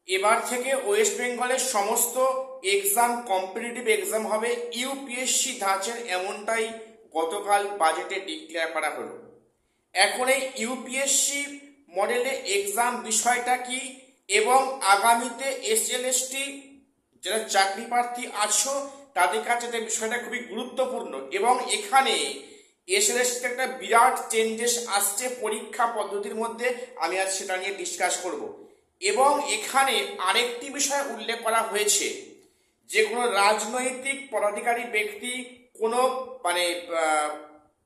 এবার থেকে ওয়েস্ট বেঙ্গলের সমস্ত এক্সাম কম্পিটিটিভ এক্সাম হবে ইউপিএসসি ধাঁচের, এমনটাই গতকাল বাজেটে ডিক্লেয়ার করা হলো। এখন এই ইউপিএসসি মডেলে এক্সাম বিষয়টা কি এবং আগামীতে এসএলএসটি যারা চাকরি প্রার্থী আছো তাদের কাছে এই বিষয়টা খুবই গুরুত্বপূর্ণ এবং এখানে এসএলএসটিতে একটা বিরাট চেঞ্জেস আসছে পরীক্ষা পদ্ধতির মধ্যে। আমি আজ সেটা নিয়ে ডিসকাস করব এবং এখানে আরেকটি বিষয় উল্লেখ করা হয়েছে যে কোনো রাজনৈতিক পদাধিকারী ব্যক্তি কোনো মানে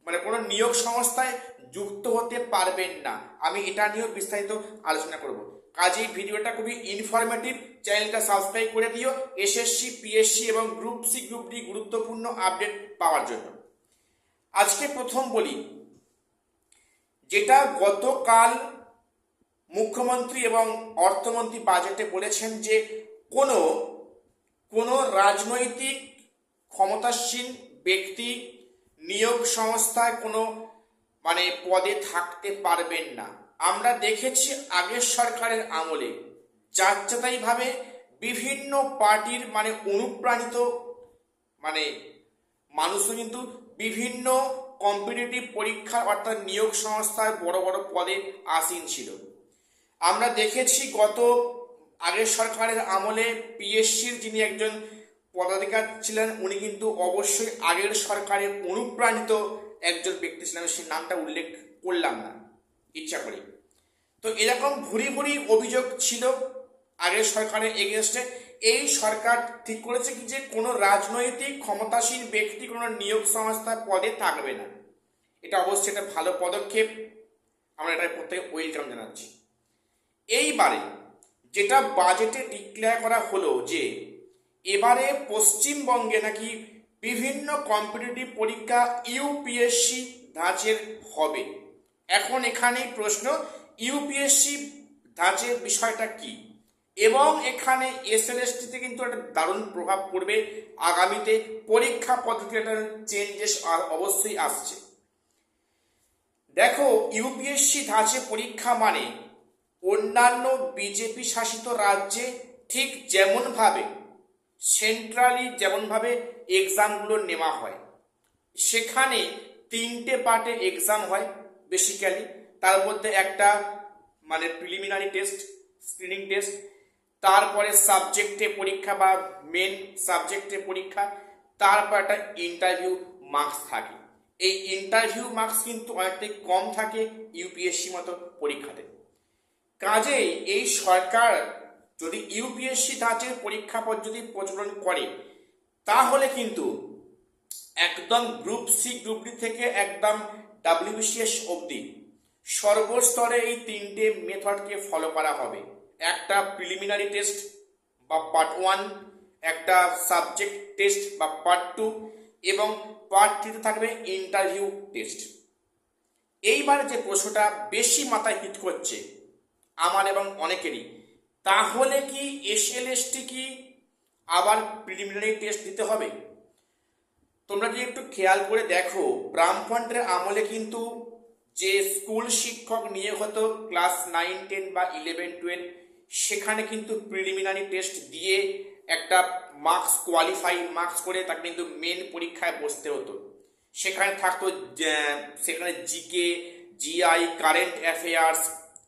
মানে কোনো নিয়োগ সংস্থায় যুক্ত হতে পারবেন না। আমি এটা নিয়েও বিস্তারিত আলোচনা করব। কাজেই ভিডিওটা খুবই ইনফরমেটিভ, চ্যানেলটা সাবস্ক্রাইব করে দিও এসএসসি, পিএসসি এবং গ্রুপ সি, গ্রুপ ডি গুরুত্বপূর্ণ আপডেট পাওয়ার জন্য। আজকে প্রথম বলি, যেটা গতকাল মুখ্যমন্ত্রী এবং অর্থমন্ত্রী বাজেটে বলেছেন যে কোনো রাজনৈতিক ক্ষমতাসীন ব্যক্তি নিয়োগ সংস্থায় কোনো পদে থাকতে পারবেন না। আমরা দেখেছি আগের সরকারের আমলে যাচ্ছেতাইভাবে বিভিন্ন পার্টির অনুপ্রাণিত মানুষও কিন্তু বিভিন্ন কম্পিটিটিভ পরীক্ষা অর্থাৎ নিয়োগ সংস্থায় বড় বড় পদে আসীন ছিল। আমরা দেখেছি আগের সরকারের আমলে পিএসসির যিনি একজন পদাধিকার ছিলেন উনি কিন্তু অবশ্যই আগের সরকারের অনুপ্রাণিত একজন ব্যক্তি ছিলেন, সেই নামটা উল্লেখ করলাম না ইচ্ছা করে। তো এরকম ভুরি ভুরি অভিযোগ ছিল আগের সরকারের এগেনস্টে। এই সরকার ঠিক করেছে কি যে কোনো রাজনৈতিক ক্ষমতাসীন ব্যক্তি কোনো নিয়োগ সংস্থার পদে থাকবে না। এটা অবশ্যই একটা ভালো পদক্ষেপ, আমরা এটা প্রত্যেকে ওয়েলকাম জানাচ্ছি। এইবারে যেটা বাজেটে ডিক্লেয়ার করা হলো যে এবারে পশ্চিমবঙ্গে নাকি বিভিন্ন কম্পিটিটিভ পরীক্ষা ইউপিএসসি ধাঁচের হবে। এখন এখানেই প্রশ্ন, ইউপিএসসি ধাঁচের বিষয়টা কি এবং এখানে এসএলএসটিতে কিন্তু একটা দারুণ প্রভাব পড়বে। আগামীতে পরীক্ষা পদ্ধতির একটা চেঞ্জেস অবশ্যই আসছে। দেখো, ইউপিএসসি ধাঁচে পরীক্ষা মানে অন্যান্য বিজেপি শাসিত রাজ্যে ঠিক যেমনভাবে সেন্ট্রালি যেমনভাবে এক্সামগুলো নেওয়া হয়, সেখানে 3টে পার্টে এক্সাম হয় বেসিক্যালি। তার মধ্যে একটা প্রিলিমিনারি টেস্ট, স্ক্রিনিং টেস্ট, তারপরে সাবজেক্টে পরীক্ষা বা মেন সাবজেক্টে পরীক্ষা, তারপর একটা ইন্টারভিউ মার্কস থাকে। এই ইন্টারভিউ মার্কস কিন্তু অনেকটাই কম থাকে ইউপিএসসি মতো পরীক্ষাতে। কাজেই এই সরকার যদি ইউপিএসসি ধাঁচের পরীক্ষা পদ্ধতি প্রচলন করে তাহলে কিন্তু একদম গ্রুপ সি, গ্রুপ ডি থেকে একদম ডাব্লিউবিসিএস অবধি সর্বস্তরে এই 3টে মেথডকে ফলো করা হবে। একটা প্রিলিমিনারি টেস্ট বা পার্ট 1, একটা সাবজেক্ট টেস্ট বা পার্ট 2 এবং পার্ট 3তে থাকবে ইন্টারভিউ টেস্ট। এইবার যে প্রশ্নটা বেশি মাথায় হিট করছে আমার এবং অনেকেরই, তাহলে কি এসএলএসটি কি আবার প্রিলিমিনারি টেস্ট দিতে হবে? তোমরা যদি একটু খেয়াল করে দেখো, বামফ্রন্টের আমলে কিন্তু যে স্কুল শিক্ষক নিয়োগ হতো ক্লাস 9, 10 বা 11, 12, সেখানে কিন্তু প্রিলিমিনারি টেস্ট দিয়ে একটা মার্কস, কোয়ালিফাইং মার্কস করে তাকে কিন্তু মেন পরীক্ষায় বসতে হতো। সেখানে থাকতো সেখানে জিকে, জিআই, কারেন্ট অ্যাফেয়ার্স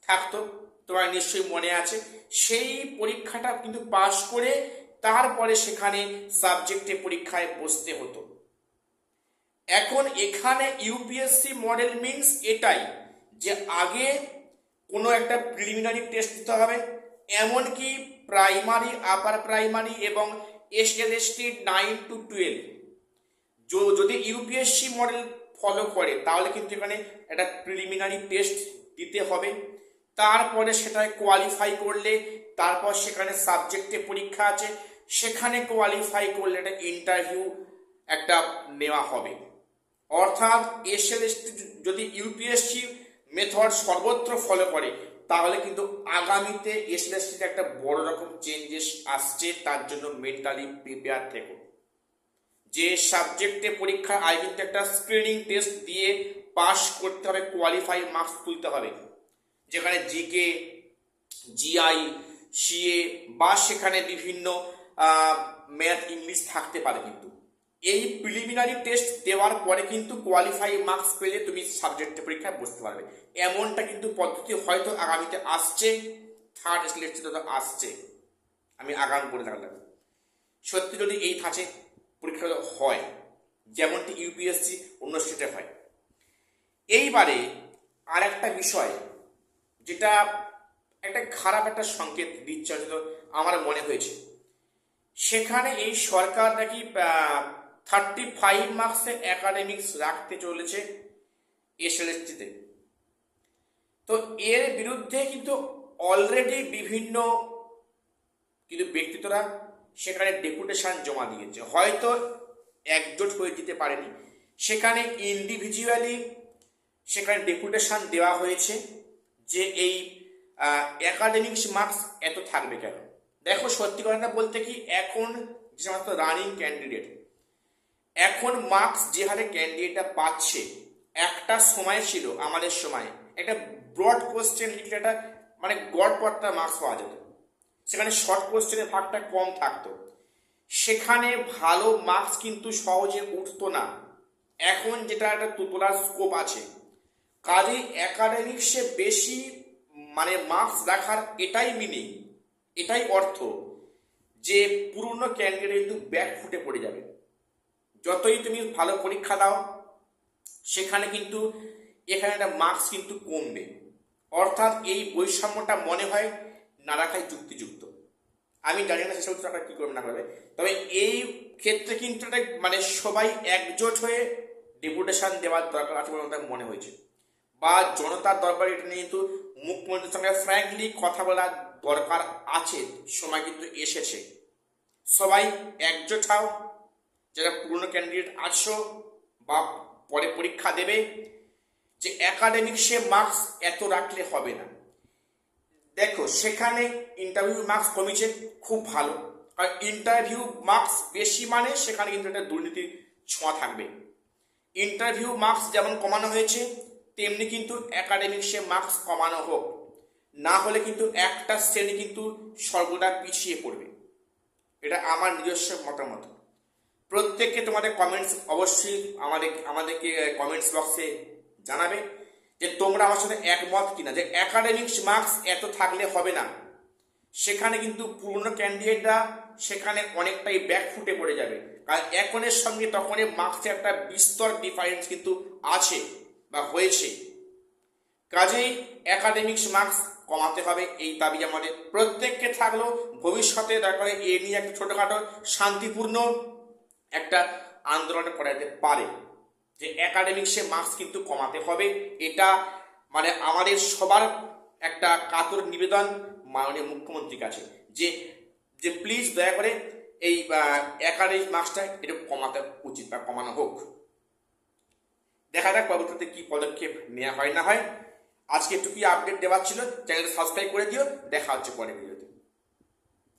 থাকতো, তোমার নিশ্চয়ই মনে আছে। সেই পরীক্ষাটা কিন্তু পাশ করে তারপরে সেখানে সাবজেক্টে পরীক্ষায় বসতে হতো। এখন এখানে ইউপিএসসি মডেল মিনস এটাই যে আগে কোনো একটা প্রিলিমিনারি টেস্ট দিতে হবে, এমনকি প্রাইমারি, আপার প্রাইমারি এবং এসএলএসটি 9 to 12 যদি ইউপিএসসি মডেল ফলো করে তাহলে কিন্তু এখানে একটা প্রিলিমিনারি টেস্ট দিতে হবে। তারপরে সেটায় কোয়ালিফাই করলে তারপর সেখানে সাবজেক্টে পরীক্ষা আছে, সেখানে কোয়ালিফাই করলে একটা ইন্টারভিউ একটা নেওয়া হবে। অর্থাৎ এসএলএসটি যদি ইউপিএসসি মেথড সর্বত্র ফলো করে তাহলে কিন্তু আগামীতে এসএলএসটিতে একটা বড় রকম চেঞ্জেস আসছে। তার জন্য মেন্টালি প্রিপেয়ার থেকো। যে সাবজেক্টে পরীক্ষা আগে কিন্তু একটা স্ক্রিনিং টেস্ট দিয়ে পাস করতে হবে, কোয়ালিফাই মার্কস তুলতে হবে, যেখানে জিকে, জিআই, সিএ বা সেখানে বিভিন্ন ম্যাথ ইংলিশ থাকতে পারে। কিন্তু এই প্রিলিমিনারি টেস্ট দেওয়ার পরে কিন্তু কোয়ালিফাই মার্কস পেলে তুমি সাবজেক্টে পরীক্ষায় বসতে পারবে। এমনটা কিন্তু পদ্ধতি হয়তো আগামীতে আসছে, থার্ড সিলেক্টে আসছে, আমি আগাম বলে থাকলাম। সত্যি যদি এই ধাঁচে পরীক্ষা হয় যেমনটি ইউপিএসসি অন্য স্টেটে হয়। এইবারে আর একটা বিষয় যেটা একটা খারাপ একটা সংকেত দিচ্ছে আমার মনে হয়েছে, সেখানে এই সরকার নাকি 35 মার্কসে একাডেমিক্স রাখতে চলেছে এসএলএসটিতে। তো এর বিরুদ্ধে কিন্তু অলরেডি বিভিন্ন কিন্তু ব্যক্তিত্বরা সেখানে ডেপুটেশন জমা দিয়েছে, হয়তো একজোট হয়ে দিতে পারেনি, সেখানে ইন্ডিভিজুয়ালি সেখানে ডেপুটেশন দেওয়া হয়েছে যে এই একাডেমিক্স মার্কস এত থাকবে কেন। দেখো সত্যি কথা বলতে কি, এখন যে সমস্ত রানিং ক্যান্ডিডেট এখন মার্কস যে হারে ক্যান্ডিডেটটা পাচ্ছে, একটা সময় ছিল আমাদের সময় একটা ব্রড কোশ্চেন লিখলে একটা মানে গড়পড়তা মার্কস পাওয়া যেত, সেখানে শর্ট কোশ্চেনের ভাগটা কম থাকতো, সেখানে ভালো মার্কস কিন্তু সহজে উঠতো না। এখন যেটা একটা তোলার স্কোপ আছে, কাজেই একাডেমিক্সে বেশি মানে মার্কস রাখার এটাই মিনিং, এটাই অর্থ যে পুরনো ক্যান্ডিডেট কিন্তু ব্যাক ফুটে পড়ে যাবে। যতই তুমি ভালো পরীক্ষা দাও সেখানে কিন্তু এখানে একটা মার্কস কিন্তু কমবে। অর্থাৎ এই বৈষম্যটা মনে হয় না রাখাই যুক্তিযুক্ত। আমি জানি না সেসব টাকা কী করবে না করবে, তবে এই ক্ষেত্রে কিন্তু মানে সবাই একজোট হয়ে ডেপুটেশন দেওয়ার দরকার আছে বলে আমার মনে হয়েছে, বা জনতার দরবারে এটা নিয়ে কিন্তু মুখ্যমন্ত্রীর সঙ্গে ফ্র্যাঙ্কলি কথা বলার দরকার আছে, সময় কিন্তু এসেছে। সবাই একজোট হও, যারা পুরনো ক্যান্ডিডেট আছো বা পরে পরীক্ষা দেবে, যে একাডেমিক্সে মার্কস এত রাখলে হবে না। দেখো সেখানে ইন্টারভিউ মার্কস কমেছে, খুব ভালো, আর ইন্টারভিউ মার্কস বেশি মানে সেখানে কিন্তু একটা দুর্নীতির ছোঁয়া থাকবে। ইন্টারভিউ মার্কস যেমন কমানো হয়েছে তেমনি কিন্তু একাডেমিক্সে মার্কস কমানো হোক, না হলে কিন্তু একটা শ্রেণী কিন্তু সর্বদা পিছিয়ে পড়বে। এটা আমার নিজস্ব মতামত। প্রত্যেককে তোমাদের কমেন্টস অবশ্যই আমাদেরকে কমেন্টস বক্সে জানাবে যে তোমরা আমার সাথে একমত কিনা, যে একাডেমিক্স মার্কস এত থাকলে হবে না। সেখানে কিন্তু পুরনো ক্যান্ডিডেটরা সেখানে অনেকটাই ব্যাক ফুটে পড়ে যাবে, কারণ এখনের সঙ্গে তখনের মার্কসের একটা বিস্তর ডিফারেন্স কিন্তু আছে বা হয়েছে। কাজেই একাডেমিক্স মার্কস কমাতে হবে, এই দাবি আমাদের প্রত্যেককে থাকলো। ভবিষ্যতে দরকার এ নিয়ে একটা ছোটোখাটো শান্তিপূর্ণ একটা আন্দোলন করা যেতে পারে, যে একাডেমিক্সে মার্কস কিন্তু কমাতে হবে। এটা মানে আমাদের সবার একটা কাতর নিবেদন মাননীয় মুখ্যমন্ত্রীর কাছে, যে যে প্লিজ দয়া করে এই একাডেমিক মার্কসটা এটা কমাতে উচিত বা কমানো হোক। দেখা যাক পরবর্তীতে কি পদক্ষেপ নেওয়া হয় না হয়। আজকে একটু কি আপডেট দেওয়ার ছিল, চ্যানেলটা সাবস্ক্রাইব করে দিও। দেখা হচ্ছে পরের ভিডিওতে।